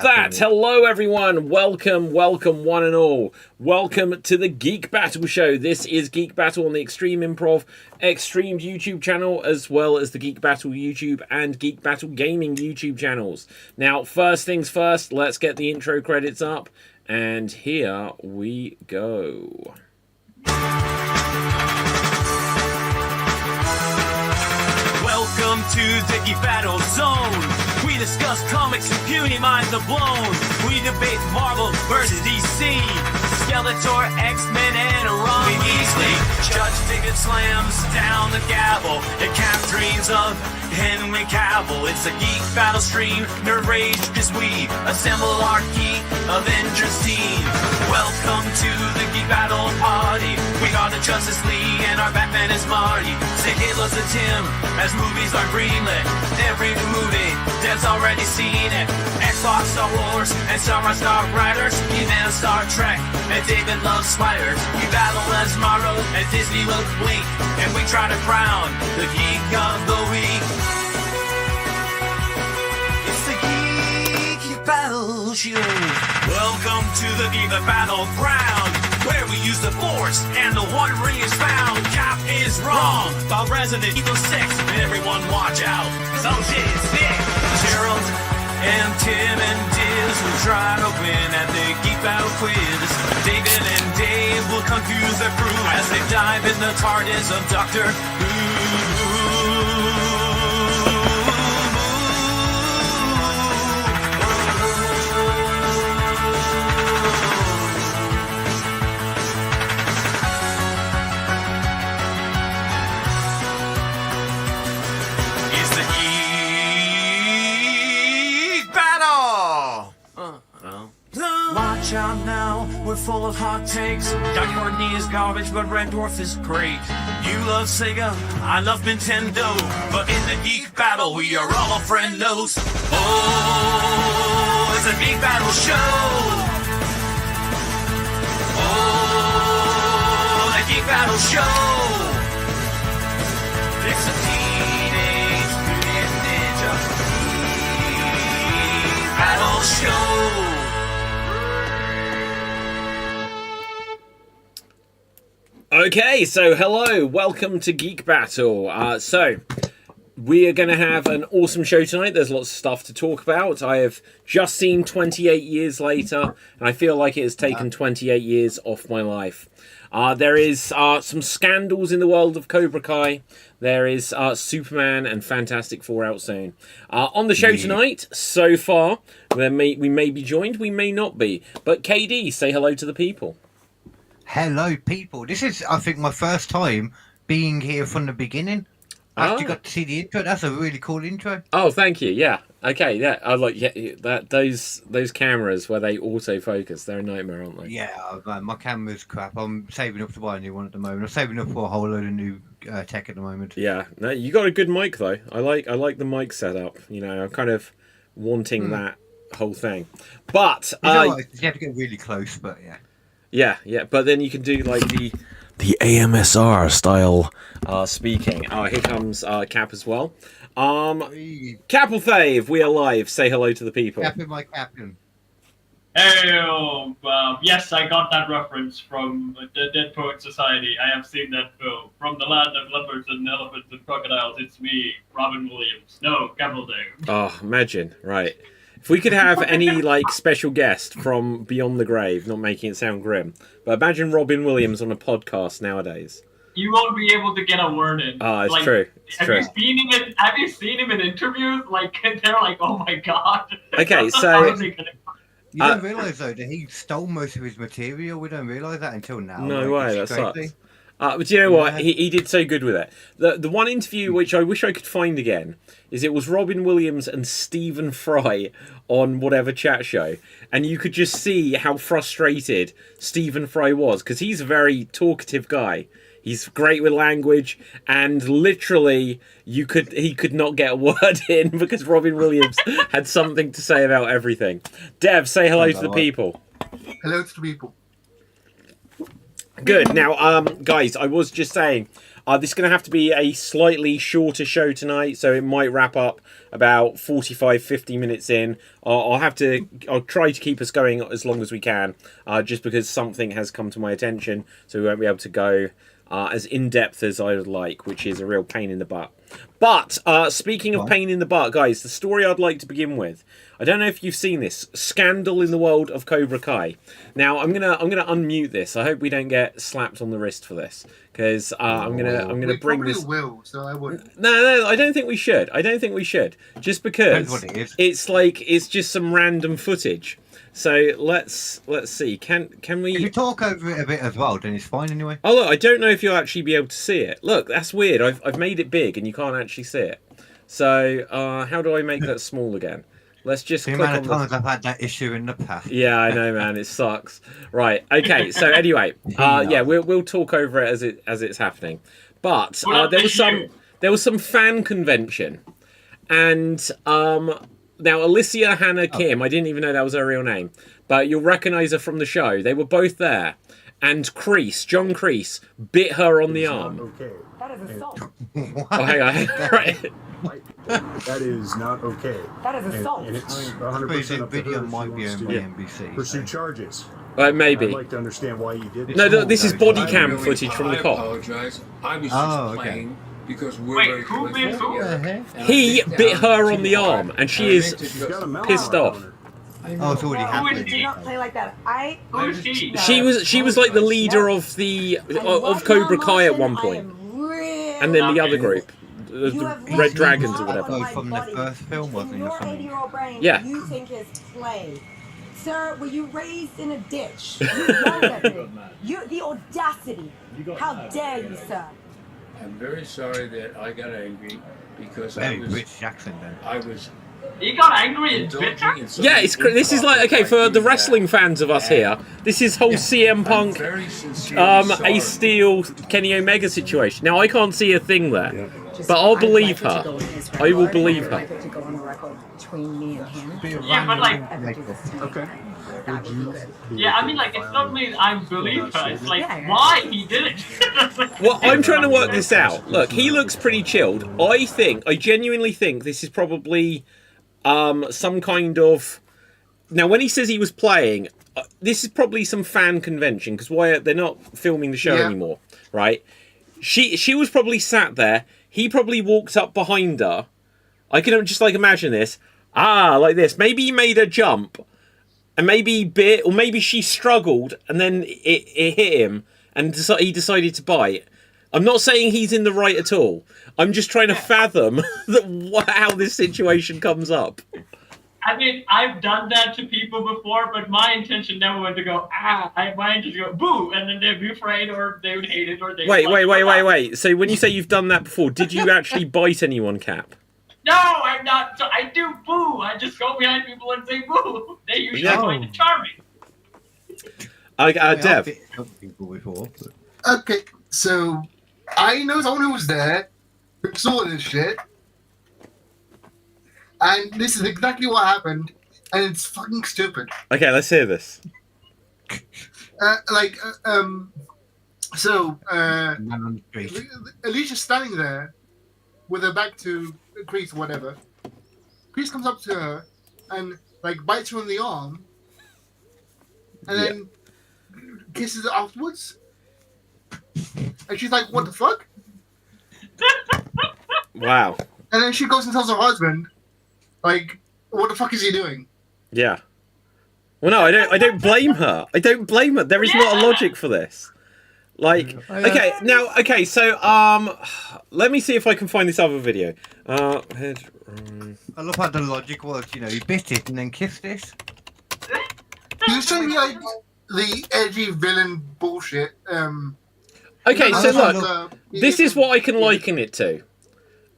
that, hello everyone, welcome one and all. Welcome to the Geek Battle show. This is Geek Battle on the Xstreamed Improv, Xstreamed YouTube channel, as well as the Geek Battle YouTube and Geek Battle Gaming YouTube channels. Now, first things first, let's get the intro credits up, and here we go. Welcome to the Geek Battle Zone. We discuss comics and puny minds are blown. We debate Marvel versus DC, Skeletor, X-Men, and Ron Weasley. Judge David slams down the gavel and cap dreams of Henry Cavill. It's a Geek Battle stream, nerd rage as we assemble our Geek Avengers team. Welcome to the Geek Battle party. We got the Justice League and our Batman is Marty. Say hello to Tim as movies are greenlit. Every movie, Dev's already seen it. Xbox, Star Wars, and Star Wars Star Riders. He-Man, Star Trek, and David loves spiders. We battle as Morrow, and Disney will blink. And we try to crown the Geek of the Week. It's the Geek Battle Show. Welcome to the Geek Battleground, where we use the Force and the One Ring is found. Cap is wrong about Resident Evil 6. Everyone watch out, cause oh shit, it's Nick. Gerald and Tim and Diz will try to win at the Geek Battle quiz. David and Dave will confuse their crew as they dive in the TARDIS of Doctor Who. Watch out now, we're full of hot takes. Doc Courtney is garbage, but Red Dwarf is great. You love Sega, I love Nintendo. But in the Geek Battle, we are all friendos. Oh, it's a Geek Battle show. Oh, the Geek Battle show. It's a Teenage Mutant Ninja Geek Battle show. Okay, so hello, welcome to Geek Battle. So, we are going to have an awesome show tonight. There's lots of stuff to talk about. I have just seen 28 Years Later, and I feel like it has taken 28 years off my life. There is some scandals in the world of Cobra Kai. There is Superman and Fantastic Four out soon. On the show tonight, so far, we may be joined, we may not be. But KD, say hello to the people. Hello, people. This is, I think, my first time being here from the beginning. I actually got to see the intro. That's a really cool intro. Oh, thank you. Yeah. Okay. Yeah. I like that. Those cameras where they autofocus. They're a nightmare, aren't they? Yeah. My camera's crap. I'm saving up to buy a new one at the moment. I'm saving up for a whole load of new tech at the moment. Yeah. No, you got a good mic though. I like the mic setup. You know, I'm kind of wanting that whole thing. But you have to get really close. But yeah. Yeah, but then you can do like the AMSR style speaking. Here comes Cap as well. Capelfave, we are live. Say hello to the people. Captain, my captain. Hey, yes, I got that reference from the Dead Poet Society. I have seen that film. From the land of leopards and elephants and crocodiles, it's me, Robin Williams. No, Capelfave. Oh, imagine, right. If we could have any like special guest from beyond the grave, not making it sound grim, but imagine Robin Williams on a podcast nowadays. You won't be able to get a word in. Oh, it's true. Have you seen him in interviews? Like, they're like, oh my god. Okay, so you don't realise though that he stole most of his material. We don't realise that until now. No way, that sucks. But you know what? He did so good with it. The one interview which I wish I could find again is it was Robin Williams and Stephen Fry on whatever chat show. And you could just see how frustrated Stephen Fry was, because he's a very talkative guy. He's great with language, and literally he could not get a word in because Robin Williams had something to say about everything. Dev, say hello to the people. Hello to the people. Good. Now, guys, I was just saying, This is going to have to be a slightly shorter show tonight, so it might wrap up about 45-50 minutes in. I'll try to keep us going as long as we can, just because something has come to my attention, so we won't be able to go as in-depth as I would like, which is a real pain in the butt. But speaking of pain in the butt, guys, the story I'd like to begin with. I don't know if you've seen this scandal in the world of Cobra Kai. Now I'm gonna unmute this. I hope we don't get slapped on the wrist for this, because I'm gonna bring this. Will, so I wouldn't. No, I don't think we should. Just because That's what it is. it's just some random footage. So let's see. Can we? If you talk over it a bit as well, then it's fine anyway. Oh look, I don't know if you'll actually be able to see it. Look, that's weird. I've made it big and you can't actually see it. So how do I make that small again? Let's just The click amount on of times I've had that issue in the past. Yeah, I know, man. It sucks. Right. Okay. So anyway, yeah, we'll talk over it as it's happening. But there was some fan convention, and now Alicia Hannah Kim. I didn't even know that was her real name, but you'll recognise her from the show. They were both there, and John Kreese, bit her on the arm. Okay. That is assault. Oh, hang on. Right. That is not okay. That is assault. And it's Crazy 100% up to her video if she might be wants on to NBC. pursue charges. Maybe. I'd like to understand why you did it. No, this is small, body cam footage from the cop. I apologize. I was just Oh, okay. playing because we're Wait, very who close. bit who? And I He bit bit down her on too the hard, arm, and she I is meant to She's go- got a mouth pissed on off. her. I Oh, it's know. already Who is happened. she? Do not play like that. Who is she? She was like the leader of the of Cobra Kai at one point, and then the other group, the Red Dragons or whatever. Oh, from the first film, wasn't it, or Your something? 80-year-old brain, Yeah. you think is play. Sir, were you raised in a ditch? You yelled at me. The audacity. How dare you, sir? I'm very sorry that I got angry because Very British accent then. I was He got angry and bit her? indulging in some Yeah, this is like, okay, for the wrestling fans of us here, this is whole CM Punk, very sincerely sorry. Ace Steel, Kenny Omega situation. Now I can't see a thing there, but I'll believe her. I will believe her. Yeah, but like, Okay. yeah, I mean, like, it's not me. I believe her. It's like, why he did it? Well, I'm trying to work this out. Look, he looks pretty chilled. I genuinely think this is probably some kind of. Now, when he says he was playing, this is probably some fan convention because why they're not filming the show anymore, right? She was probably sat there. He probably walked up behind her. I can just like imagine this. Like this. Maybe he made her jump, and maybe he bit, or maybe she struggled, and then it hit him, and he decided to bite. I'm not saying he's in the right at all. I'm just trying to fathom how this situation comes up. I mean, I've done that to people before, but my intention never went to go, my intention to go, boo, and then they'd be afraid, or they would hate it, or they would Wait. So when you say you've done that before, did you actually bite anyone, Cap? No, I'm not. So I do boo. I just go behind people and say boo. They usually find it charming. I've Dev. bit some people before. Okay, so I know someone who was there who saw this shit, and this is exactly what happened, and it's fucking stupid. Okay, let's hear this. So Man on the street. Alicia's standing there with her back to Kreese or whatever. Kreese comes up to her and like bites her on the arm, and then kisses her afterwards. And she's like, "What the fuck?" Wow. And then she goes and tells her husband, like, "What the fuck is he doing?" Yeah. Well, no, I don't blame her. I don't blame her. There is a lot of logic for this. Like, okay, so let me see if I can find this other video. I love how the logic was, he bit it and then kissed it. He was trying to be like the edgy villain bullshit. Okay, so I look, this is what I can liken it to.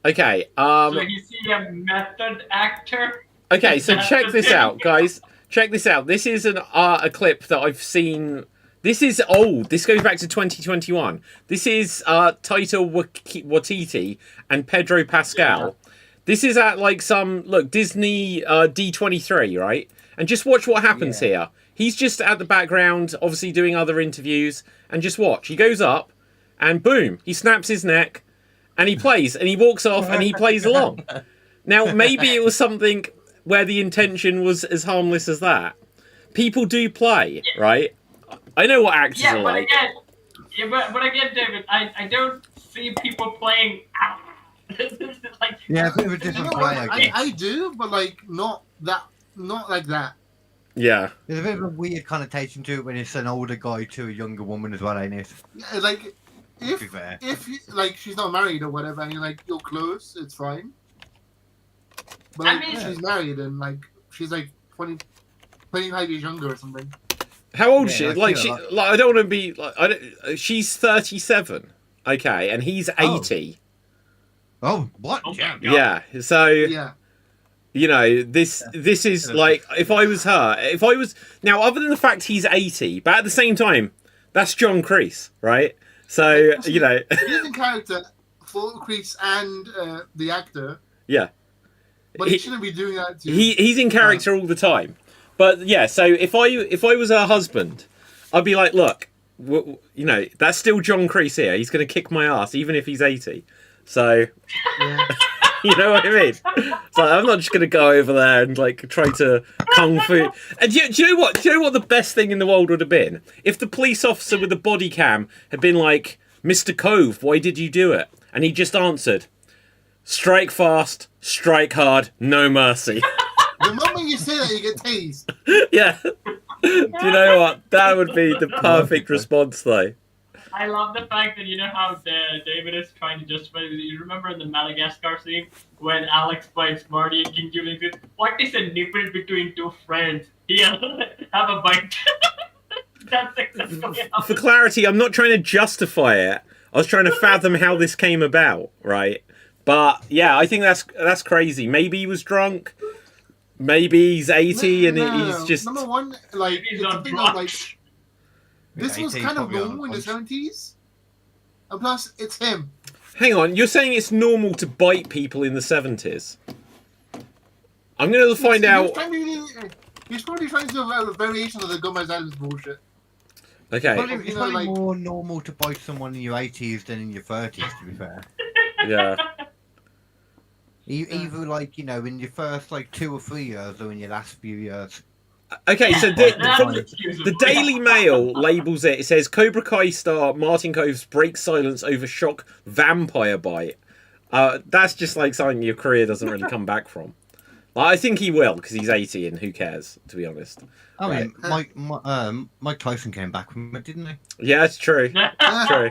Okay, So he's a method actor. okay, so check this out, guys. Check this out. This is a clip that I've seen. This is old. This goes back to 2021. This is Taika Waititi and Pedro Pascal. This is at like some Disney D23, right? And just watch what happens here. He's just at the background, obviously doing other interviews, and just watch. He goes up, and boom, he snaps his neck, and he plays, and he walks off, and he plays along. Now, maybe it was something where the intention was as harmless as that. People do play, right? I know what actors are like. But again, David, I don't see people playing. Like, Yeah, a bit of a different play, I guess. I do, but like not like that. Yeah. There's a bit of a weird connotation to it when it's an older guy to a younger woman as well, ain't it? Yeah, like To be fair. if like she's not married or whatever, and you're close, it's fine. But like, if she's married and like she's like 25 years younger or something. How old is Yeah, she? I Like, feel I don't want to be like, she's 37, okay, and he's 80. Oh, what? Oh my God. Yeah, so Yeah. you know this is like if I was now, other than the fact he's 80, but at the same time, that's John Kreese, right? So you know, He's in character for Kreese and the actor, yeah, but he shouldn't be doing that to. he's in character all the time. But yeah, so if I was her husband, I'd be like, look, you know, that's still John Kreese here. He's going to kick my ass even if he's 80. So. Yeah. You know what I mean? So I'm not just going to go over there and like try to kung fu. And do you know what? Do you know what the best thing in the world would have been? If the police officer with the body cam had been like, "Mr. Kove, why did you do it?" And he just answered, "Strike fast, strike hard, no mercy." The moment you say that, you get tased. Yeah. Do you know what? That would be the perfect response, though. I love the fact that you know how David is trying to justify. You remember in the Madagascar scene when Alex fights Marty and King Julian says, "What is a nipple between two friends? Here, have a bite." That's exactly how. For clarity, I'm not trying to justify it. I was trying to fathom how this came about, right? But yeah, I think that's crazy. Maybe he was drunk. Maybe he's 80 and he's just. Number one, like He's it's on a thing of, like drugs. this was 18 kind of probably on normal in the punch. 70s, and plus it's him. Hang on, you're saying it's normal to bite people in the 70s? I'm going to find out. He's probably trying to do a variation of the Gomez Adams bullshit. Okay. Well, it's You know, probably like- more normal to bite someone in your 80s than in your 30s, to be fair. Yeah. Either like, you know, in your first like 2 or 3 years or in your last few years. Okay, so That's from excusable. the Daily Mail labels it. It says Cobra Kai star Martin Kove breaks silence over shock vampire bite. That's just like something your career doesn't really come back from. I think he will because he's 80 and who cares, to be honest. I mean, Mike Tyson came back from it, didn't he? Yeah, it's true. It's true.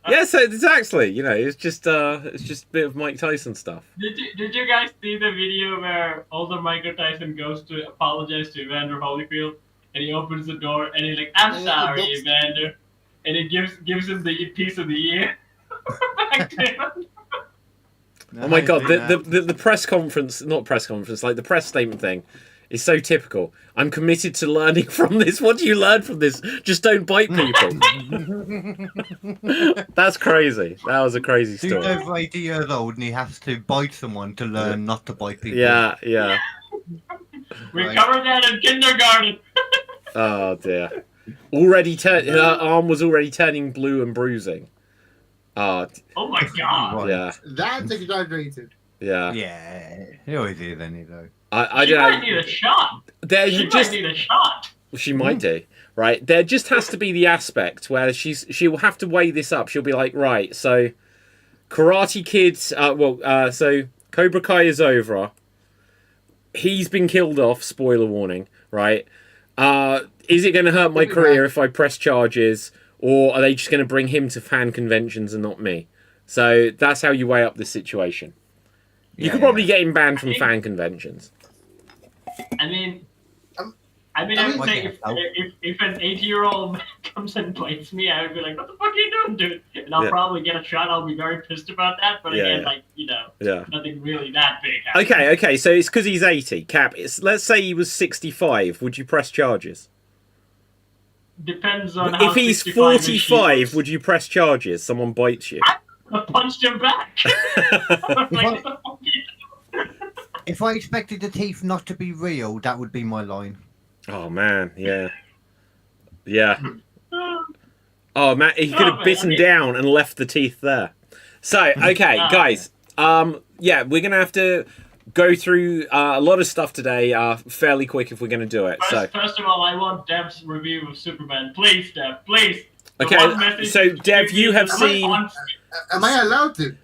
Yeah, so exactly. You know, it's just a bit of Mike Tyson stuff. Did you guys see the video where older Michael Tyson goes to apologize to Evander Holyfield and he opens the door and he's like, "I'm sorry, Evander," and he gives him the piece of the ear back to him. Oh my god, the press conference, not press conference, like the press statement thing is so typical. "I'm committed to learning from this." What do you learn from this? Just don't bite people. That's crazy. That was a crazy He's story. over 80 years old and he has to bite someone to learn not to bite people. Yeah, yeah. We Right. covered that in kindergarten. Oh dear. Already her arm was already turning blue and bruising. Oh, Oh my god. Right. yeah, That's exaggerated. yeah. Yeah, he always is, then he though. I She don't might know. need a shot. There's She just might need a shot. she might do, right? There just has to be the aspect where she will have to weigh this up. She'll be like, right, so Karate Kid's so Cobra Kai is over. He's been killed off, spoiler warning, right? Is it going to hurt my career if I press charges, or are they just going to bring him to fan conventions and not me? So that's how you weigh up the situation. You could probably get him banned from fan conventions. I mean, I would say if an 80-year-old man comes and bites me, I would be like, "What the fuck are you doing, dude?" And I'll probably get a shot. I'll be very pissed about that. But again, Yeah. nothing really that big happened. Okay, so it's because he's 80. Cap, let's say he was 65. Would you press charges? Depends on how If he's 65 45, would you press charges? Someone bites you. I punched him back. Like, If I expected the teeth not to be real, that would be my line. Oh man, yeah. Yeah. Oh, man, he could have bitten down and left the teeth there. So, okay, guys. Yeah, we're going to have to go through a lot of stuff today fairly quick if we're going to do it. First of all, I want Dev's review of Superman. Please, Dev, please. Okay, so Dev, you have seen... Am I allowed to?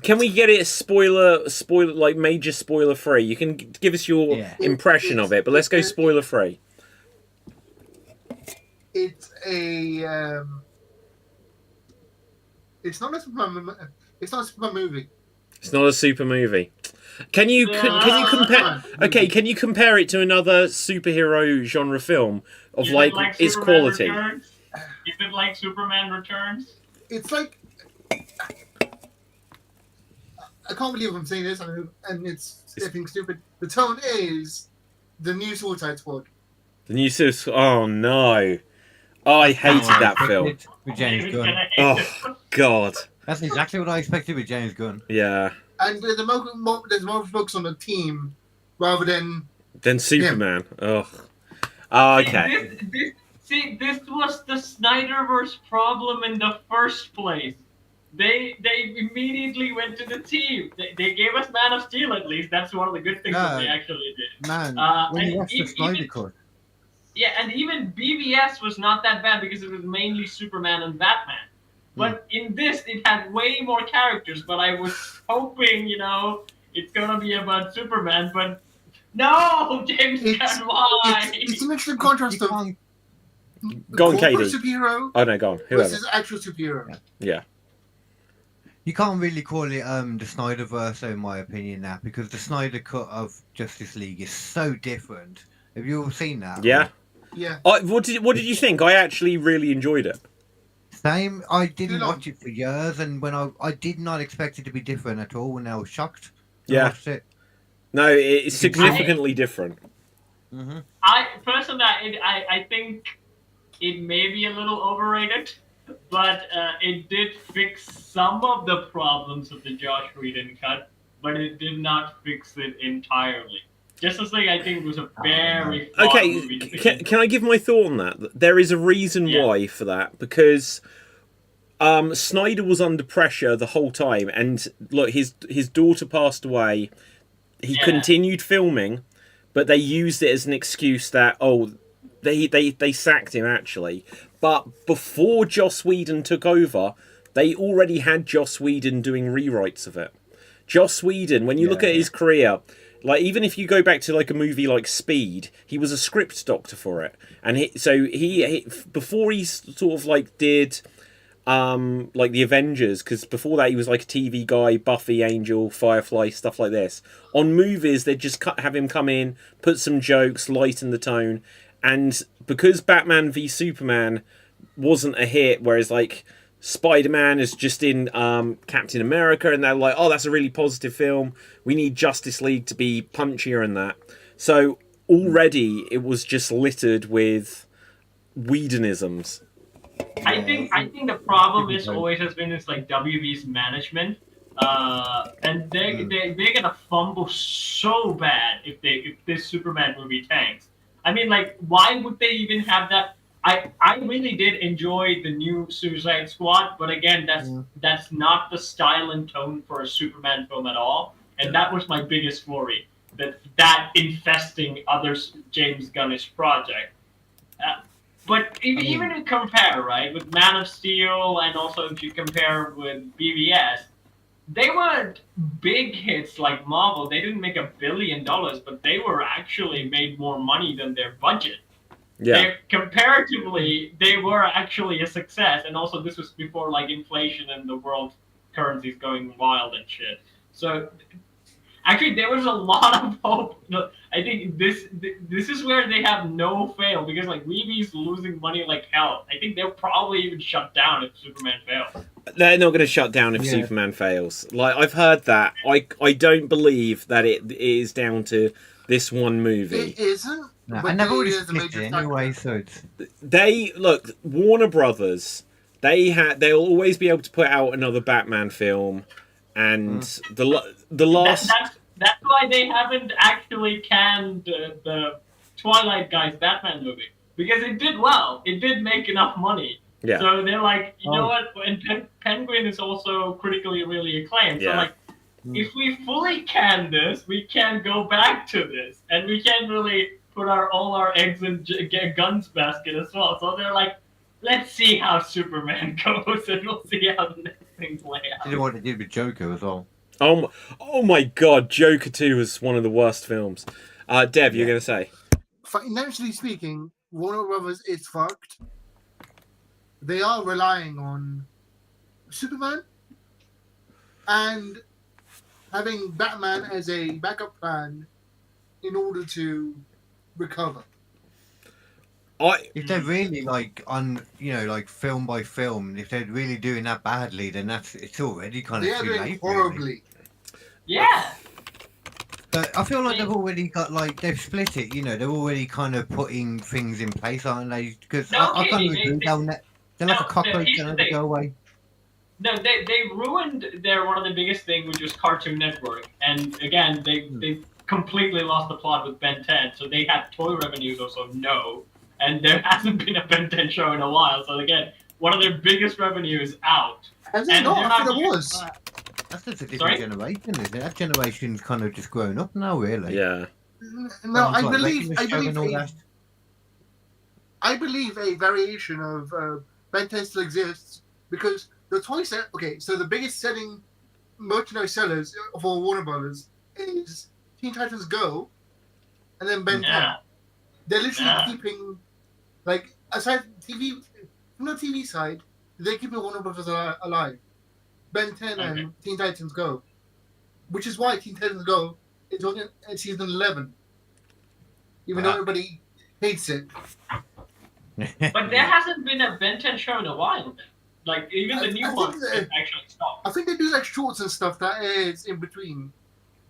Can we get it spoiler, like major spoiler free? You can give us your impression of it, but let's go spoiler free. It's a it's not a Superman. It's not a Superman movie. It's not a super movie. Can you compare? Okay, can you compare it to another superhero genre film of like its quality? Returns? Is it like Superman Returns? It's like I can't believe I'm saying this, and it's effing stupid. The tone is the new Suicide Squad. The new Suicide. Oh no! Oh, I hated that film. With James Gunn. Oh God. That's exactly what I expected with James Gunn. Yeah. And there's more focus on the team rather than Superman. Ugh. Oh, okay. This was the Snyderverse problem in the first place. They immediately went to the team. They gave us Man of Steel at least. That's one of the good things that they actually did. Man, when you watch the Snyder Cut. Yeah, and even BVS was not that bad because it was mainly Superman and Batman. But in this, it had way more characters. But I was hoping, it's gonna be about Superman. But no, James Gunn, why? It's an extreme contrast of go on, Katie. Superhero. Oh no, go on. Whoever. Versus actual superhero. Yeah. You can't really call it the Snyderverse, in my opinion, now, because the Snyder Cut of Justice League is so different. Have you all seen that? Yeah. Yeah. What did you think? I actually really enjoyed it. Same. I didn't watch it for years, and when I did not expect it to be different at all, and I was shocked. I watched it. No, it's significantly different. Mm-hmm. I think it may be a little overrated, but it did fix some of the problems of the Josh Whedon cut, but it did not fix it entirely. Justice League, I think, was a very okay. movie. Can I give my thought on that? There is a reason why for that, because Snyder was under pressure the whole time, and look, his daughter passed away. He continued filming, but they used it as an excuse that they sacked him actually. But before Joss Whedon took over, they already had Joss Whedon doing rewrites of it. Joss Whedon, when you look at his career. Like, even if you go back to like a movie like Speed, he was a script doctor for it, and he before he sort of like did like the Avengers, because before that he was like a TV guy, Buffy, Angel, Firefly, stuff like this. On movies, they'd just have him come in, put some jokes, lighten the tone, and because Batman v Superman wasn't a hit, whereas like Spider-Man is just in Captain America, and they're like, oh, that's a really positive film. We need Justice League to be punchier in that. So already it was just littered with Whedonisms. I think the problem always has been like WB's management, and they're gonna fumble so bad if this Superman movie tanks. I mean, like, why would they even have that? I really did enjoy the new Suicide Squad, but again, that's not the style and tone for a Superman film at all, and that was my biggest worry, that infesting other James Gunnish project. But even in compare, right, with Man of Steel, and also if you compare with BVS, they weren't big hits like Marvel. They didn't make $1 billion, but they were actually made more money than their budget. Yeah. Comparatively, they were actually a success, and also this was before like inflation and the world currencies going wild and shit. So actually, there was a lot of hope. I think this is where they have no fail, because like Weeby's losing money like hell. I think they'll probably even shut down if Superman fails. They're not going to shut down if Superman fails. Like, I've heard that. I don't believe that it is down to this one movie. It isn't. No, I never would have split it anyway, so it's... Look, Warner Brothers, they'll always be able to put out another Batman film, and the last... That's why they haven't actually canned the Twilight Guys Batman movie, because it did well. It did make enough money, Yeah. So they're like, you know Oh. what? And Penguin is also critically really acclaimed. So Yeah. like, if we fully can this, we can go back to this, and we can't really put all our eggs in Guns basket as well. So they're like, let's see how Superman goes, and we'll see how the next thing play I out. did what they did with Joker as well. Oh my God, Joker 2 was one of the worst films. Dev, you're gonna say? Financially speaking, Warner Brothers is fucked. They are relying on Superman and having Batman as a backup plan in order to recover. If they're really like like film by film, if they're really doing that badly, then it's already kind They of are too doing late. horribly. Really. Yeah. But I feel like they've already got they've split it. They're already kind of putting things in place, aren't they? Because I kind of agree. They're like a cockroach, they'll never go away. No, they ruined one of the biggest thing, which was Cartoon Network, and again they completely lost the plot with Ben 10. So they had toy revenues also no, and there hasn't been a Ben 10 show in a while. So again, one of their biggest revenues out. Has And it not? they're I not thought it used- was. That's just a different Sorry? generation, isn't it? That generation's kind of just grown up now, really. Yeah. No, I Like, believe making a show and all that. I believe a variation of Ben 10 still exists because the toy set. Okay, so the biggest selling merchandise sellers for Warner Brothers is Teen Titans Go, and then Ben 10. Yeah. They're literally Yeah. keeping, aside TV, from the TV side, they're keeping Warner Brothers alive. Ben 10 and Teen Titans Go, which is why Teen Titans Go is only at season 11, even though everybody hates it. But there hasn't been a Ben 10 show in a while. Like even the new I one think that- actually stopped. I think they do shorts and stuff that airs in between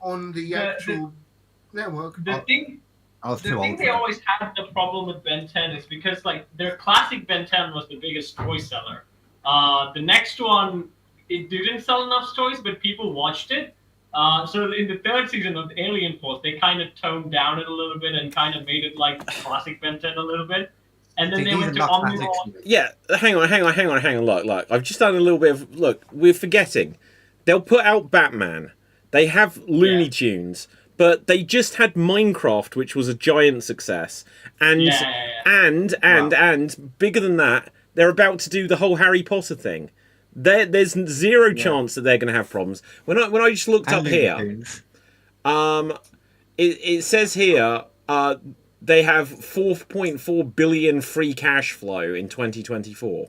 on the actual network. The thing I was the too thing old for they that. always had the problem with Ben 10 is because their classic Ben 10 was the biggest toy seller. The next one, it didn't sell enough toys, but people watched it. So in the third season of Alien Force, they kind of toned down it a little bit and kind of made it like classic Ben 10 a little bit. And then See, they these went are to not Omnivore. classics. Yeah, hang on. Look. I've just done a little bit of... Look, we're forgetting. They'll put out Batman. They have Looney Tunes. But they just had Minecraft, which was a giant success. And and bigger than that, they're about to do the whole Harry Potter thing. There's zero chance that they're going to have problems. When I just looked up here, it says here they have 4.4 billion free cash flow in 2024.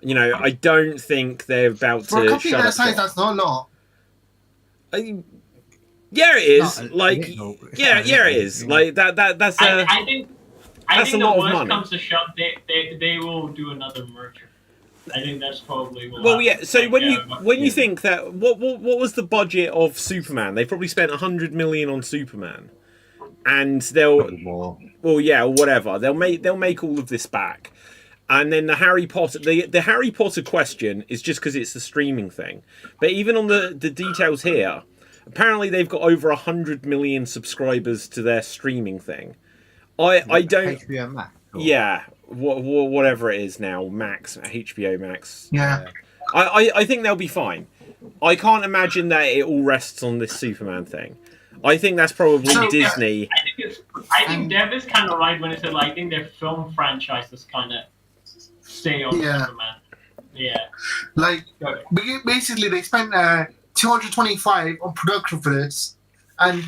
I don't think they're about For a to company shut that up size, shop. that's not a lot. Yeah, it is. Not a Like, little. It's yeah, not a yeah, it little, is. you know. Like that's I think that's a the lot of worst money. comes to shove, they will do another merger. I think that's probably what. Well, yeah. So when you yeah. think that what was the budget of Superman? They probably spent 100 million on Superman, and they'll Probably more. well, yeah, or whatever. They'll make all of this back, and then the Harry Potter the Harry Potter question is just because it's the streaming thing. But even on the details here, apparently they've got over 100 million subscribers to their streaming thing. I don't. HBO Max. Or- Yeah, whatever it is now, Max, HBO Max. Yeah. I think they'll be fine. I can't imagine that it all rests on this Superman thing. I think that's probably So- Disney. I think Dev is kind of right when he said I think their film franchises kind of stay on Yeah. Superman. Yeah. Basically, they spent 225 on production for this, and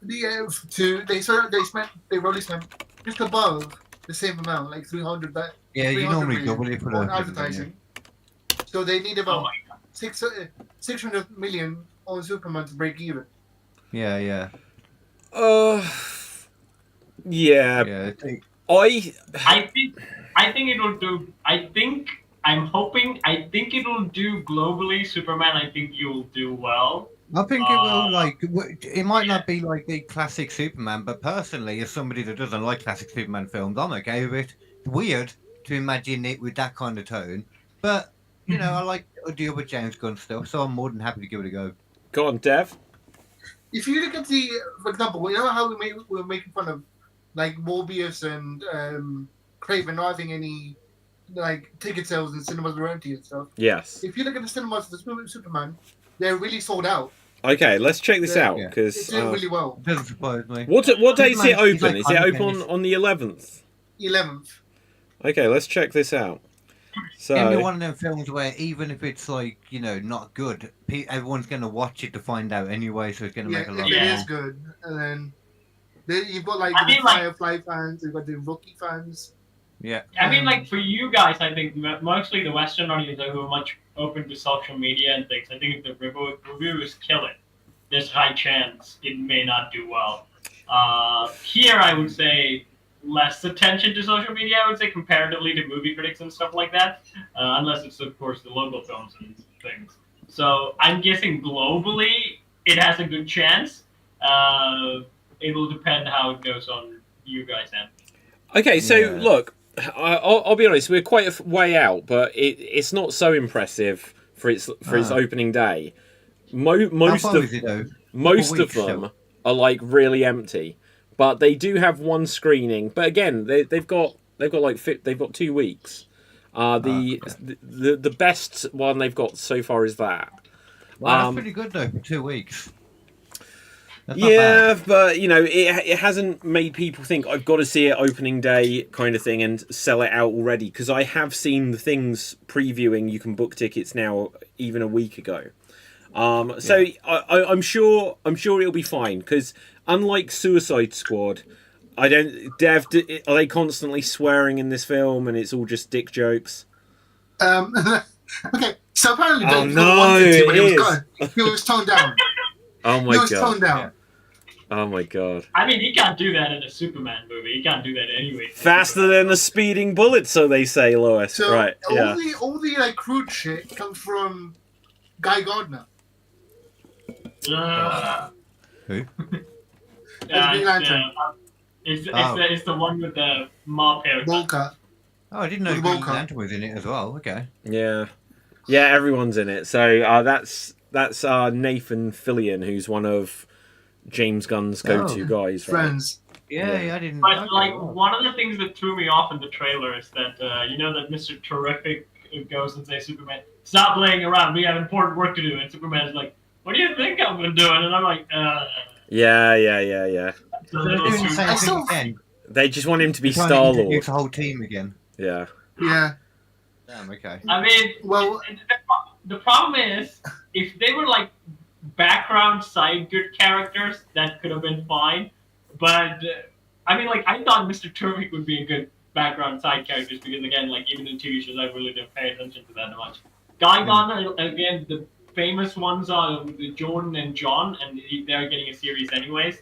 they probably spent just above the same amount, like 300. Yeah, you 300 normally million double it for on the advertising. So they need about Oh my god. 600 million on Superman to break even. Yeah, yeah. Yeah. Yeah. I think it'll do. I'm hoping. I think it'll do globally. Superman. I think you'll do well. I think it will, it might not be like the classic Superman, but personally, as somebody that doesn't like classic Superman films, I'm okay with it. It's weird to imagine it with that kind of tone, but, I like to deal with James Gunn stuff, so I'm more than happy to give it a go. Go on, Dev. If you look at for example, how we're making fun of, like, Morbius and Craven not having any like ticket sales and cinemas are empty and stuff. Yes. If you look at the cinemas for the Superman, they're really sold out. Okay, let's check this out Yeah. because It's doing really well. Doesn't surprise me. what day is it Superman, he's open? like Is it open unfinished. on the 11th? 11th. Okay, let's check this out. It's gonna be So one of them films where even if it's like not good, everyone's gonna watch it to find out anyway. So it's gonna Yeah, make a if lot. it more. is good, and then you've got like I the mean, like- Firefly fans, you've got the Rookie fans. Yeah. I mean, like for you guys, I think mostly the Western audience who are much open to social media and things. I think if the reviewers kill it, there's a high chance it may not do well. Here, I would say less attention to social media. I would say comparatively to movie critics and stuff like that, unless it's of course the local films and things. So I'm guessing globally it has a good chance. It will depend how it goes on you guys' end. okay, so Yeah. look, I'll be honest, we're quite a way out, but it's not so impressive for its opening day. Most far of is it, though? most of weeks, them so. are like really empty, but they do have one screening. But again, they've got 2 weeks. The best one they've got so far is that. Well, that's pretty good though for 2 weeks. That's not Yeah, bad. but it hasn't made people think I've got to see it opening day kind of thing and sell it out already, because I have seen the things previewing you can book tickets now even a week ago. So I'm sure it'll be fine, because unlike Suicide Squad, are they constantly swearing in this film and it's all just dick jokes? Okay, so apparently Oh, James no, wanted to, but it he was toned down. Oh He my was toned god! down. Oh my god! I mean, he can't do that in a Superman movie. He can't do that anyway. Faster than a speeding bullet, so they say, Lois. So Right? Yeah. all the like crude shit comes from Guy Gardner. Who? As Green Lantern. It's the one with the mop haircut. Volker. Oh, I didn't know With Green Volker. Lantern was in it as well. Okay. Yeah, everyone's in it. So that's Nathan Fillion, who's one of James Gunn's go-to guys. Right? Friends. Yeah, I didn't. But okay, like well. one of the things that threw me off in the trailer is that that Mr. Terrific goes and says Superman, "Stop laying around. We have important work to do." And Superman's like, "What do you think I'm doing?" And I'm like, Yeah. It's a They're little doing the too- same I thing still- again. They just want him to be They're trying to Star-Lord. introduce the whole team again. Yeah. Yeah. Damn. Okay. I mean, Well, the problem is, if they were like background side good characters, that could have been fine. But I mean, like I thought Mr. Terrific would be a good background side characters because again, like even in TV shows, I really didn't pay attention to that much. Guy Gardner, again, the famous ones are Jordan and John, and they're getting a series anyways.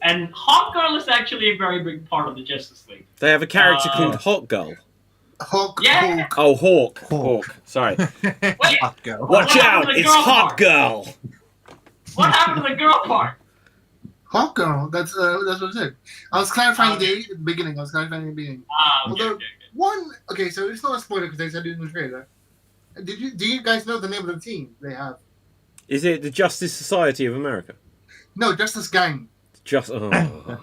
And Hawk Girl is actually a very big part of the Justice League. They have a character called Hot Girl. Hulk. Yeah. Hulk. Oh, Hawk. Hawk. Sorry. Wait, Hot girl. Watch happened out! to the It's girl Hot part? Girl. what happened to the girl part? Hulk girl. That's what I said. I was clarifying the beginning. I was clarifying the beginning. Ah, okay, Although- okay. One. Okay, so it's not a spoiler because they said it in the trailer. Do you guys know the name of the team they have? Is it the Justice Society of America? No, Justice Gang. Just. Oh.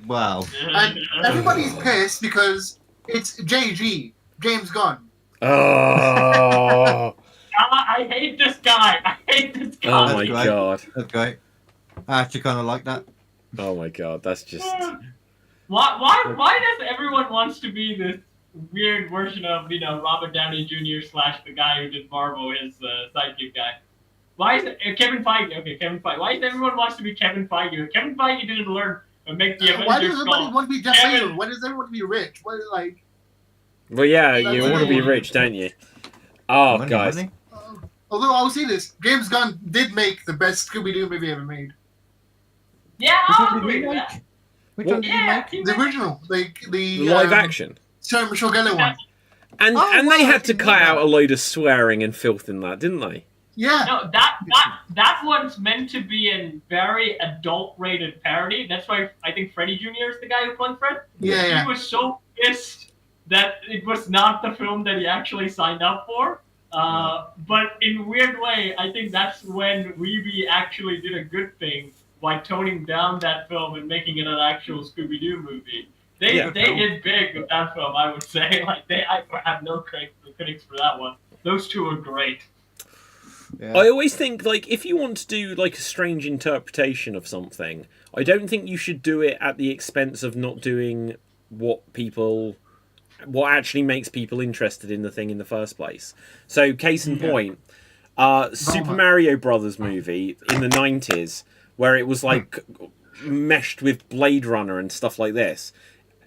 Wow. And everybody's pissed because it's JG, James Gunn. Oh. I hate this guy. I hate this Oh guy. my great. god. That's great. I actually kind of like that. Oh my god. That's just. Why does everyone wants to be this weird version of Robert Downey Jr. / the guy who did Marvel, his sidekick guy? Why is it Kevin Feige? Okay, Kevin Feige. Why does everyone wants to be Kevin Feige? Kevin Feige didn't learn and make the Avengers. Why does everybody call. want to be Jeff Kevin- Bezos? Why does everyone want to be rich? What is like? Well, yeah, you That's want to be annoying. rich, don't you? Oh, Money, guys. money. Although I'll say this, James Gunn did make the best Scooby-Doo movie ever made. Yeah, Which I'll one did agree he with make? that. Which What? one did he Yeah, make? he The made- original, like the Live action. Sarah Michelle Gellar one. And Oh, and they wow, I had to didn't know cut that. out a load of swearing and filth in that, didn't they? Yeah. No, that one's meant to be a very adult-rated parody. That's why I think Freddie Jr. is the guy who played Fred. Yeah, yeah. He was so pissed that it was not the film that he actually signed up for. But in a weird way, I think that's when Weeby actually did a good thing by toning down that film and making it an actual Scooby-Doo movie. They Yeah. did big with that film, I would say. Like I have no critics for that one. Those two are great. Yeah. I always think, like, if you want to do, like, a strange interpretation of something, I don't think you should do it at the expense of not doing what actually makes people interested in the thing in the first place. So, case in point, Super Mario Brothers movie in the 90s, where it was, like, meshed with Blade Runner and stuff like this.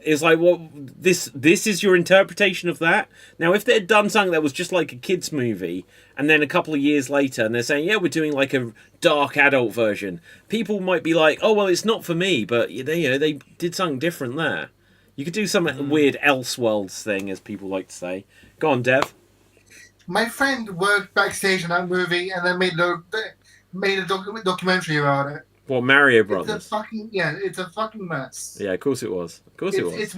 It's like, well, this is your interpretation of that? Now, if they had done something that was just like a kid's movie, and then a couple of years later, and they're saying, yeah, we're doing like a dark adult version, people might be like, oh, well, it's not for me, but they did something different there. You could do some weird Elseworlds thing, as people like to say. Go on, Dev. My friend worked backstage in that movie and then made a documentary about it. What, Mario Brothers? It's a fucking mess. Yeah, of course it was. Of course it was. It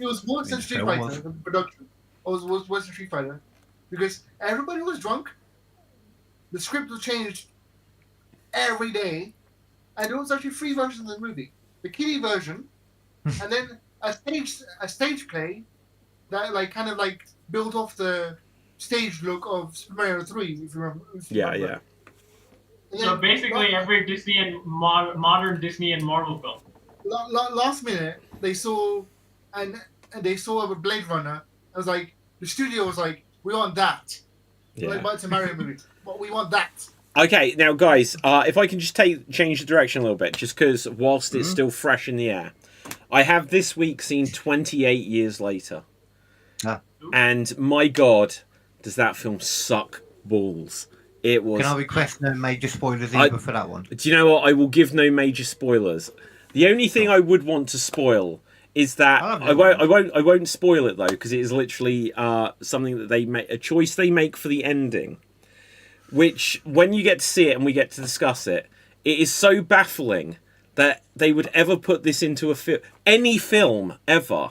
was worse than Street Fighter, the production. It was worse than Street Fighter. Because everybody was drunk. The script was changed every day. And there was actually 3 versions of the movie. The kiddie version, and then a stage play that kind of built off the stage look of Super Mario 3, if you remember. Yeah. So basically, every Disney and modern Disney and Marvel film. Last minute, they saw a Blade Runner. I was like, the studio was like, we want that. Yeah. But it's a Mario movie, but we want that. Okay, now guys, if I can just change the direction a little bit, just because whilst it's still fresh in the air, I have this week seen 28 Years Later, and my God, does that film suck balls? It was. Can I request no major spoilers either for that one? Do you know what? I will give no major spoilers. The only thing I would want to spoil is that I won't spoil it though, because it is literally something that they make, a choice they make for the ending, which when you get to see it and we get to discuss it, it is so baffling that they would ever put this into any film ever.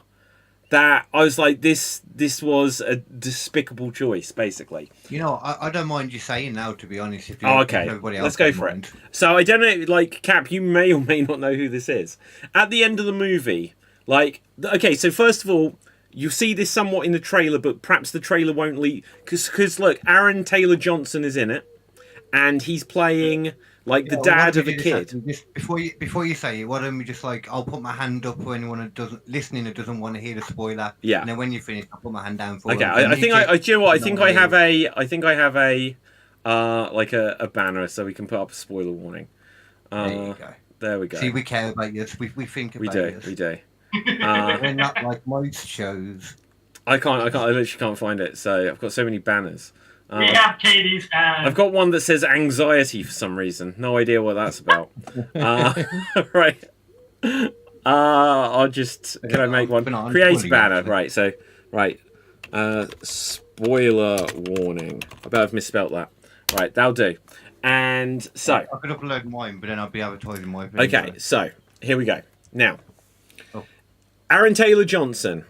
That I was like, this was a despicable choice, basically. You know, I don't mind you saying now, to be honest. If okay, everybody else let's go for it. So I don't know, like, Cap, you may or may not know who this is. At the end of the movie, like, okay, so first of all, you see this somewhat in the trailer, but perhaps the trailer won't lead, because look, Aaron Taylor Johnson is in it, and he's playing like the dad of a kid. Just before you say it, why don't we just I'll put my hand up for anyone who doesn't want to hear the spoiler. Yeah. And then when you finish, I'll put my hand down for. Okay, I think do you know what? I think I have a like a banner so we can put up a spoiler warning. There you go. There we go. See, we care about you. We think about you. We do. We're not like most shows. I literally can't find it. So I've got so many banners. We have Katie's hand. I've got one that says anxiety for some reason. No idea what that's about. Right. I'll just... Can I make one? Create a banner. Right, so... Right. Spoiler warning. I bet I've misspelt that. Right, that'll do. And so... I could upload mine, but then I'll be advertising my video. Okay, so... Here we go. Now... Aaron Taylor Johnson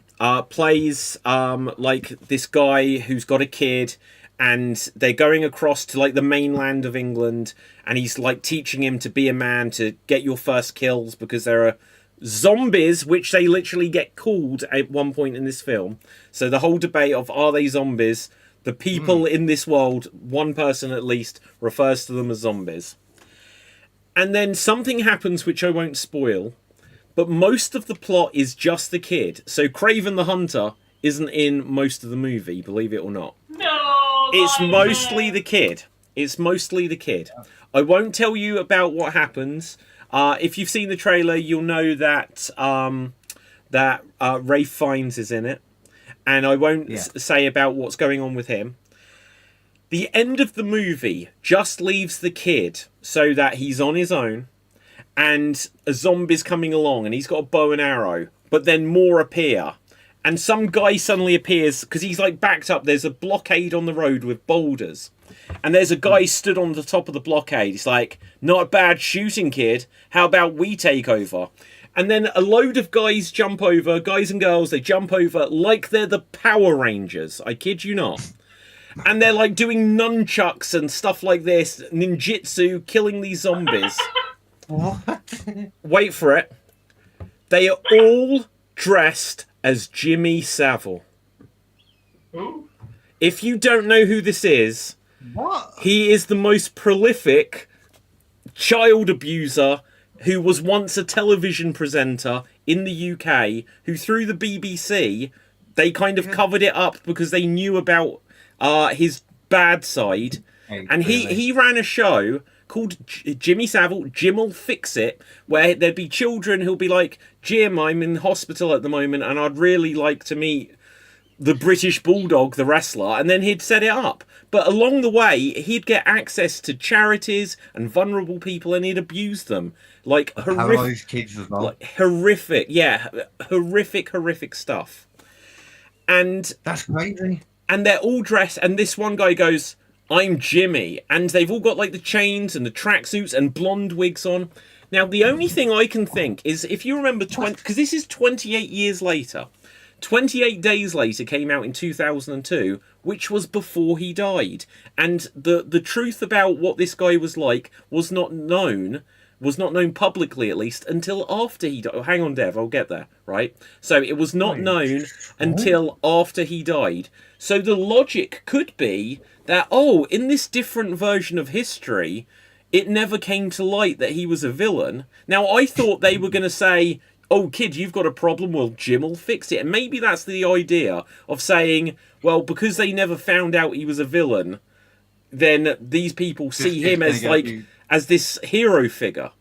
plays like this guy who's got a kid... And they're going across to like the mainland of England, and he's like teaching him to be a man, to get your first kills, because there are zombies, which they literally get called at one point in this film. So the whole debate of, are they zombies? The people in this world, one person at least, refers to them as zombies. And then something happens which I won't spoil, but most of the plot is just the kid. So Craven the Hunter isn't in most of the movie, believe it or not. No! It's mostly the kid. It's mostly the kid. I won't tell you about what happens. If you've seen the trailer, you'll know that Ralph Fiennes is in it. And I won't say about what's going on with him. The end of the movie just leaves the kid so that he's on his own. And a zombie's coming along and he's got a bow and arrow. But then more appear. And some guy suddenly appears, because he's like backed up. There's a blockade on the road with boulders. And there's a guy stood on the top of the blockade. He's like, not a bad shooting, kid. How about we take over? And then a load of guys jump over, guys and girls, they jump over like they're the Power Rangers. I kid you not. And they're like doing nunchucks and stuff like this, ninjutsu, killing these zombies. What? Wait for it. They are all dressed as Jimmy Savile. Who? If you don't know who this is, What? he is the most prolific child abuser who was once a television presenter in the UK, who through the BBC, they kind of covered it up because they knew about his bad side. And he ran a show called Jimmy Savile, Jim'll Fix It, where there'd be children who'll be like, Jim, I'm in hospital at the moment and I'd really like to meet the British Bulldog, the wrestler, and then he'd set it up. But along the way, he'd get access to charities and vulnerable people and he'd abuse them. Like horrific kids as well. Like, horrific stuff. And that's crazy. And they're all dressed, and this one guy goes, I'm Jimmy, and they've all got like the chains and the tracksuits and blonde wigs on. Now, the only thing I can think is if you remember, because this is 28 years later, 28 Days Later came out in 2002, which was before he died. And the truth about what this guy was like was not known publicly, at least, until after he died. Oh, hang on, Dev, I'll get there, right? So it was not known until after he died. So the logic could be that, in this different version of history, it never came to light that he was a villain. Now, I thought they were going to say, oh, kid, you've got a problem, well, Jim'll fix it. And maybe that's the idea of saying, well, because they never found out he was a villain, then these people see him as, like, as this hero figure.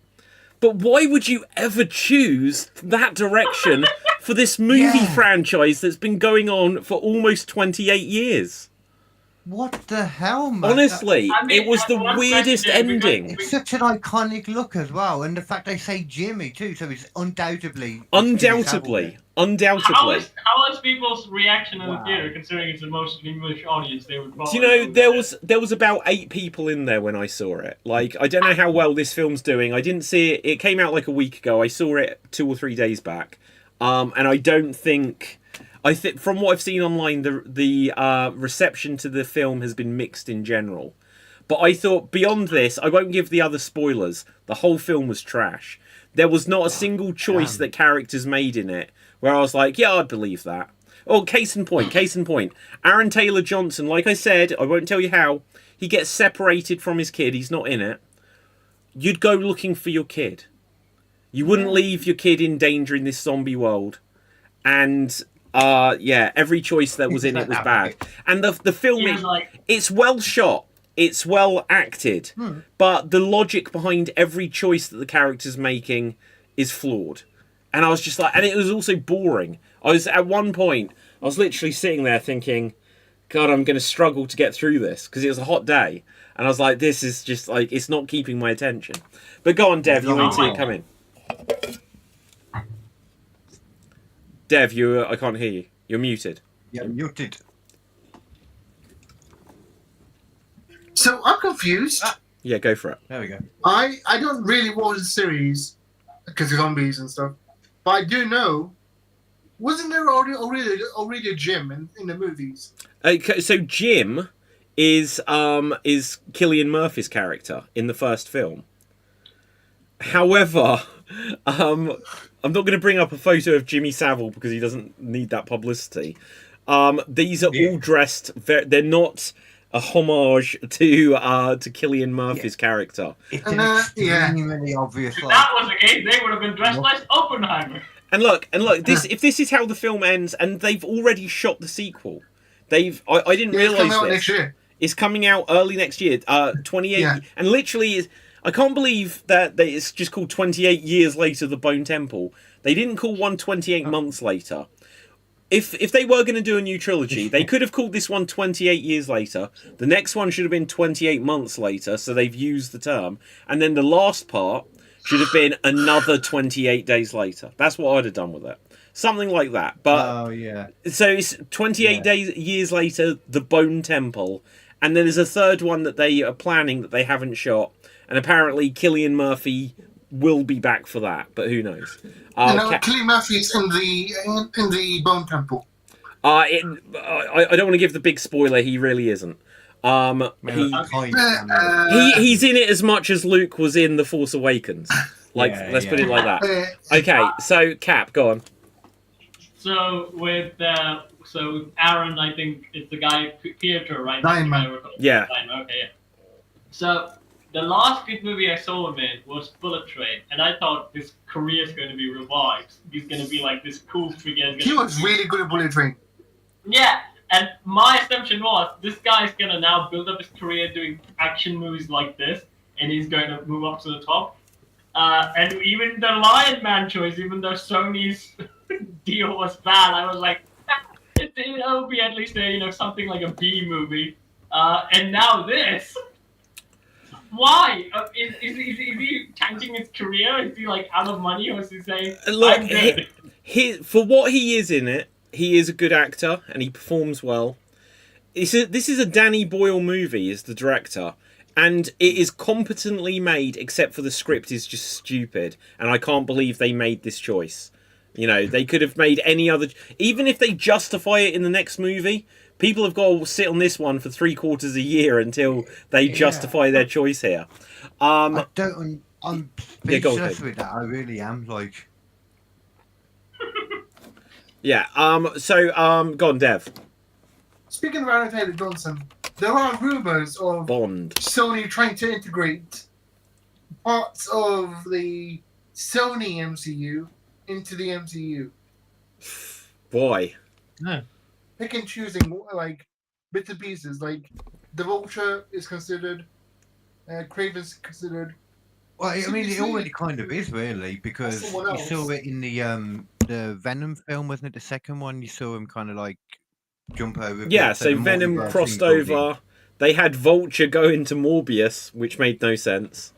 But why would you ever choose that direction for this movie franchise that's been going on for almost 28 years? What the hell, man? Honestly, it was the weirdest ending. It's such an iconic look as well, and the fact they say Jimmy too, so it's undoubtedly. How was people's reaction in the theater, considering it's a mostly English audience? They would. Do you know there was about 8 people in there when I saw it. Like, I don't know how well this film's doing. I didn't see it. It came out like a week ago. I saw it 2 or 3 days back, and I don't think. I think from what I've seen online, the reception to the film has been mixed in general. But I thought beyond this, I won't give the other spoilers. The whole film was trash. There was not a single choice that characters made in it where I was like, yeah, I'd believe that. Oh, case in point. Aaron Taylor Johnson, like I said, I won't tell you how, he gets separated from his kid. He's not in it. You'd go looking for your kid. You wouldn't leave your kid in danger in this zombie world. And every choice that was in it was bad. And the film, it's well shot, it's well acted, but the logic behind every choice that the character's making is flawed. And I was just like, and it was also boring. At one point, I was literally sitting there thinking, God, I'm going to struggle to get through this, because it was a hot day. And I was like, this is just like, it's not keeping my attention. But go on, Dev, you need to come in. Dev, I can't hear you. You're muted. Yeah, muted. So I'm confused. Yeah, go for it. There we go. I don't really watch the series because of zombies and stuff, but I do know. Wasn't there already a Jim in the movies? Okay, so Jim is Cillian Murphy's character in the first film. However, I'm not going to bring up a photo of Jimmy Savile because he doesn't need that publicity. These are all dressed. They're not a homage to Cillian Murphy's character. It's extremely obvious. If that was the case, they would have been dressed like Oppenheimer. And look, if this is how the film ends, and they've already shot the sequel. I didn't realise this. Next year. It's coming out early next year, 28, and literally I can't believe that it's just called 28 Years Later, The Bone Temple. They didn't call one 28 months later. If they were going to do a new trilogy, they could have called this one 28 Years Later. The next one should have been 28 months later, so they've used the term. And then the last part should have been another 28 days later. That's what I'd have done with it. Something like that. But so it's 28 years later, The Bone Temple. And then there's a third one that they are planning that they haven't shot. And apparently Cillian Murphy will be back for that, but who knows? Cillian Murphy's in the Bone Temple. I don't want to give the big spoiler. He really isn't. He's in it as much as Luke was in The Force Awakens. Let's put it like that. Okay, so Cap, go on. So with Aaron, I think it's the guy Pietro, right? Diamond. Yeah. Diamond, okay, yeah. So the last good movie I saw him in was Bullet Train, and I thought his career is going to be revived. He's going to be like this cool figure. He was really good at Bullet Train. Yeah, and my assumption was this guy's going to now build up his career doing action movies like this, and he's going to move up to the top. And even the Lion Man choice, even though Sony's deal was bad, I was like, it'll be at least something like a B movie. And now this. Why? Is he tanking his career? Is he like out of money, or is he saying, Look, I'm good? for what he is in it, he is a good actor and he performs well. This is a Danny Boyle movie as the director, and it is competently made, except for the script is just stupid, and I can't believe they made this choice. They could have made any other... Even if they justify it in the next movie, people have got to sit on this one for 3/4 a year until they justify their choice here. I don't... I'm go speechless ahead. with that. I really am. Like... Yeah, go on, Dev. Speaking of Aaron Taylor Johnson, there are rumours of Bond. Sony trying to integrate parts of the Sony MCU into the MCU. Why? Pick and choosing like bits and pieces. Like the Vulture is considered, Craven's considered. Well, I mean, it already kind of is, really, because Someone you else. saw it in the Venom film, wasn't it? The second one, you saw him kind of like jump over. Yeah, bits, so the Venom multiverse crossed thing got in. over. They had Vulture go into Morbius, which made no sense.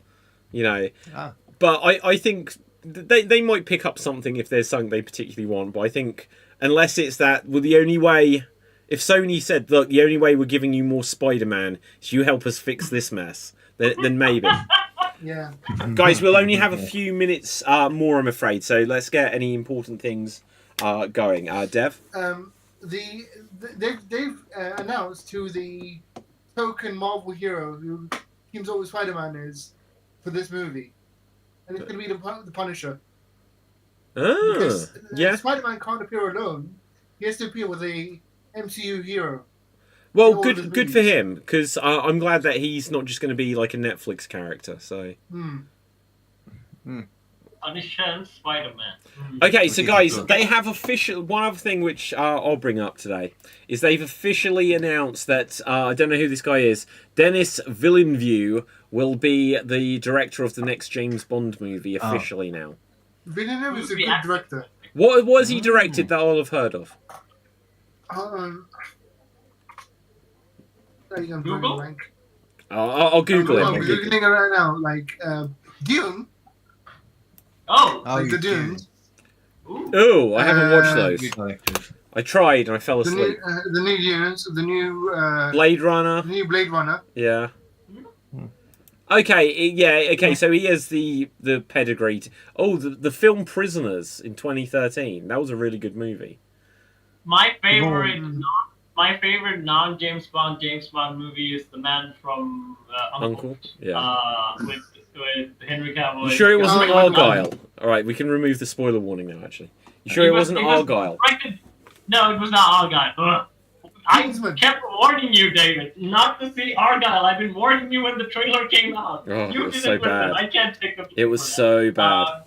Ah. But I think they might pick up something if there's something they particularly want. But I think unless it's that, well, the only way, if Sony said, look, the only way we're giving you more Spider-Man is you help us fix this mess, then maybe. Yeah. Guys, we'll only have a few minutes more, I'm afraid. So let's get any important things going. Dev? They've announced who the token Marvel hero who teams up with Spider-Man is for this movie, and it's going to be the Punisher. Because Yeah. Spider-Man can't appear alone; he has to appear with a MCU hero. Well, all the good for movies. him, because I'm glad that he's not just going to be like a Netflix character. So. Punisher and Spider-Man. Okay, so guys, they have one other thing which I'll bring up today is they've officially announced that I don't know who this guy is. Denis Villeneuve will be the director of the next James Bond movie officially now. Villeneuve is a good director. What has he directed that I'll have heard of? Google? I'll Google it. I'm googling it right now. Like Dune. Oh, Like the you Dune. Oh, I haven't watched those. Good directors. I tried and I fell The asleep. new Dunes. The new Blade Runner. the new Blade Runner. Yeah. Okay, yeah, okay, so he has the pedigree. The film Prisoners in 2013. That was a really good movie. my favorite non-James Bond movie is The Man from Uncle? Yeah. With Henry Cavill. You sure it wasn't Oh, Argyle? Alright, we can remove the spoiler warning now, actually. You sure it wasn't Argyle? No, it was not Argyle. Ugh. I Kingsman. kept warning you, David, not to see Argyle. I've been warning you when the trailer came out. Oh, You it was didn't so listen. bad. I can't take the It was so bad.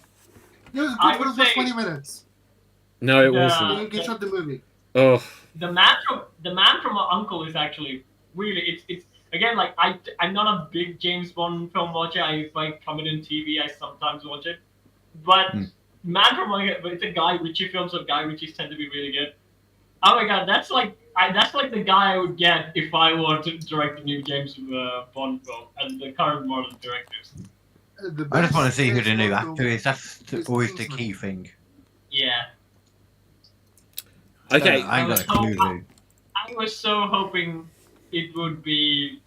It was I good for would the first say- 20 minutes. No, it Yeah. wasn't. You can shut the movie. Oh, The man from Uncle is actually really it's again like I'm not a big James Bond film watcher. If I come in on TV, I sometimes watch it. But Man from Uncle, it's a Guy Ritchie film, so Guy Ritchie's tend to be really good. Oh my god, that's like the guy I would get if I were to direct a new James Bond film and the current modern directors. I just want to see who the new actor is. That's always the key thing. Yeah. okay. I ain't got a clue who. I was so hoping it would be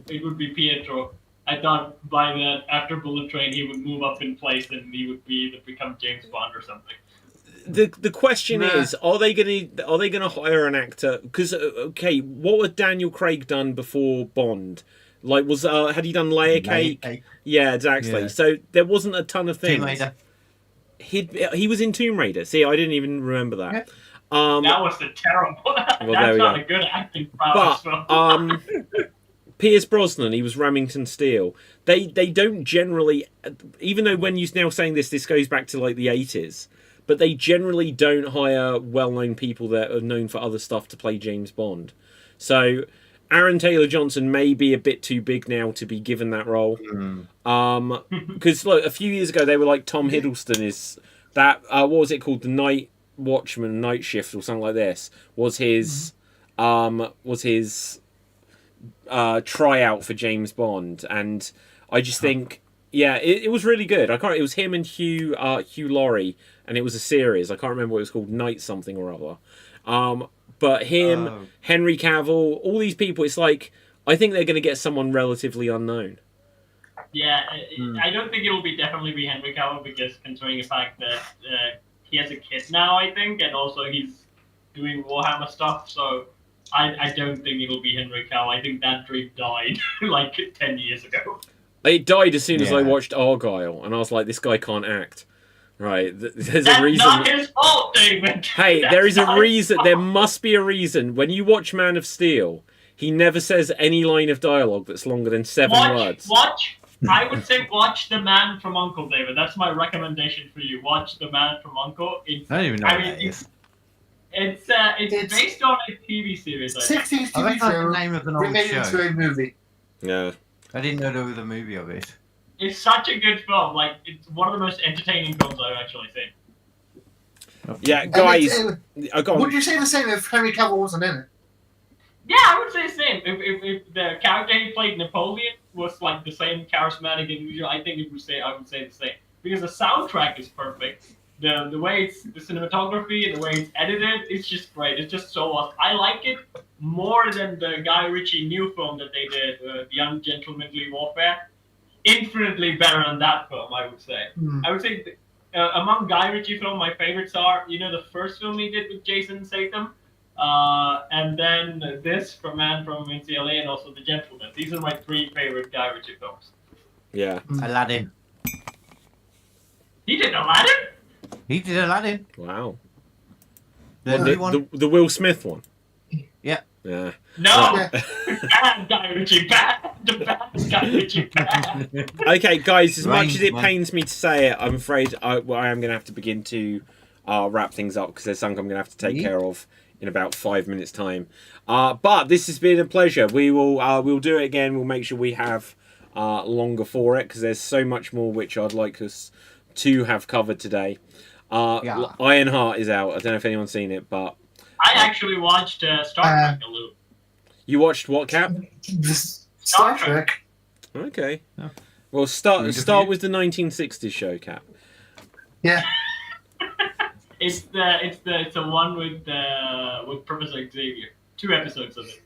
Pietro. I thought by that after Bullet Train he would move up in place and he would become James Bond or something. The question is, are they gonna hire an actor? Because what had Daniel Craig done before Bond? Like, had he done Layer Cake? Yeah, exactly. Yeah. So there wasn't a ton of Tomb things. Raider. he was in Tomb Raider. See, I didn't even remember that. Yeah. That was the terrible. That's there we not go. a good acting prowess. But Pierce Brosnan, he was Remington Steele. They don't generally, even though when you're now saying this goes back to like the 80s, but they generally don't hire well-known people that are known for other stuff to play James Bond. So Aaron Taylor-Johnson may be a bit too big now to be given that role. Because look, a few years ago they were like Tom Hiddleston is that what was it called, the Night Watchman, Night Shift or something like this was his tryout for James Bond, and I just think it was really good. It was him and Hugh Laurie, and it was a series. I can't remember what it was called, Night something or other. But him, Henry Cavill, all these people, it's like I think they're going to get someone relatively unknown. Yeah, I don't think it'll definitely be Henry Cavill, because considering the fact that he has a kid now, I think, and also he's doing Warhammer stuff, so I don't think it'll be Henry Cavill. I think that dream died like 10 years ago. It died as soon as I watched Argyle, and I was like, this guy can't act. Right, there's That's a reason. not his fault, David. Hey, there is a reason. There must be a reason. When you watch Man of Steel, he never says any line of dialogue that's longer than 7 words. I would say watch The Man from U.N.C.L.E., David. That's my recommendation for you. Watch The Man from U.N.C.L.E. I don't even know what that is. It's based on a TV series. 60s I TV think that's show the name of an old remade show. into a movie. Yeah. I didn't know there was a movie of it. It's such a good film. Like, it's one of the most entertaining films I've actually seen. Yeah, guys. Go on. Would you say the same if Henry Cavill wasn't in it? Yeah, I would say the same. If the character he played, Napoleon, was like the same charismatic individual, I think I would say the same. Because the soundtrack is perfect. The way it's the cinematography and the way it's edited, it's just great. It's just so awesome. I like it more than the Guy Ritchie new film that they did, The Ungentlemanly Warfare. Infinitely better than that film, I would say. I would say among Guy Ritchie films, my favorites are, the first film he did with Jason Statham, and then this from Man from NCLA, and also The Gentleman. These are my 3 favorite Guy Ritchie films. Yeah. Aladdin. He did Aladdin? He did Aladdin. Wow. The new one. The Will Smith one. Yeah. Yeah. No! Bad Guy Ritchie, bad! The bad Guy Ritchie, bad! Okay, guys, as much Range as it one. pains me to say it, I'm afraid I am going to have to begin to wrap things up, because there's something I'm going to have to take care of in about 5 minutes' time. But this has been a pleasure. We'll do it again. We'll make sure we have longer for it, because there's so much more which I'd like us to have covered today. Ironheart is out. I don't know if anyone's seen it, but I actually watched Star Trek a little. you watched what, Cap? Star Trek. Okay. Well, start with the 1960s show, Cap. Yeah. It's the one with Professor Xavier. 2 episodes of it.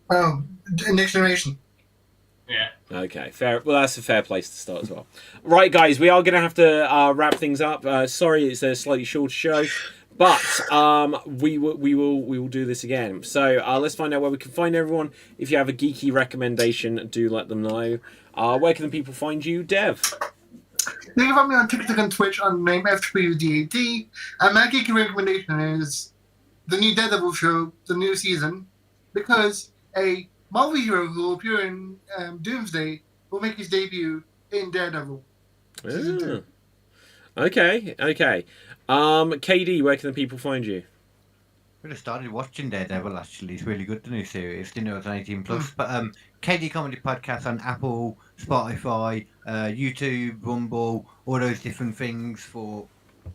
Oh, Next Generation. Yeah. Okay, fair. Well, that's a fair place to start as well. Right, guys, we are going to have to wrap things up. Sorry, it's a slightly shorter show, but we will do this again. So let's find out where we can find everyone. If you have a geeky recommendation, do let them know. Where can the people find you, Dev? You can find me on TikTok and Twitch on name FWDAD. And my geeky recommendation is the new Daredevil show, the new season, because a Marvel hero who will appear in Doomsday will make his debut in Daredevil. Okay. KD, where can the people find you? I just started watching Daredevil, actually. It's really good, the new series. Didn't know it was an 18 plus. But KD Comedy Podcast on Apple, Spotify, YouTube, Rumble, all those different things for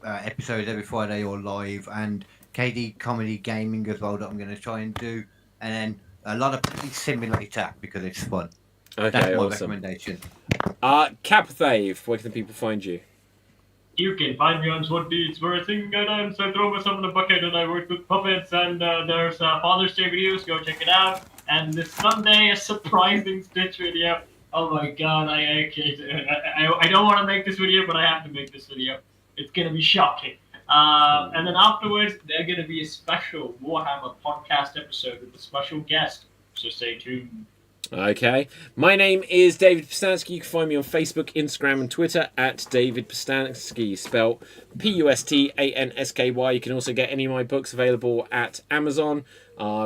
episodes every Friday or live. And KD Comedy Gaming as well that I'm going to try and do. And then a lot of Police Simulator because it's fun. Okay, that's my awesome. recommendation. Capthave, where can the people find you? You can find me on Swat Beats, where I sing dance, I throw myself in a bucket, and I work with puppets, and there's Father's Day videos, go check it out. And this Sunday, a surprising Stitch video. Oh my god, I don't want to make this video, but I have to make this video. It's going to be shocking. And then afterwards, there's going to be a special Warhammer podcast episode with a special guest, so stay tuned. Okay. My name is David Pistansky. You can find me on Facebook, Instagram, and Twitter at David Pistansky, spelled Pustansky. You can also get any of my books available at Amazon.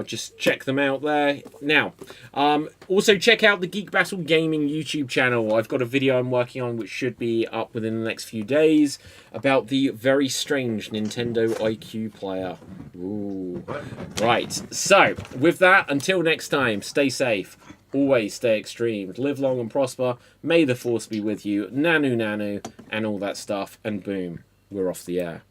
Just check them out there. Now, also check out the Geek Battle Gaming YouTube channel. I've got a video I'm working on which should be up within the next few days about the very strange Nintendo IQ player. Ooh. Right. So, with that, until next time, stay safe. Always stay extreme. Live long and prosper. May the force be with you. Nanu nanu and all that stuff. And boom, we're off the air.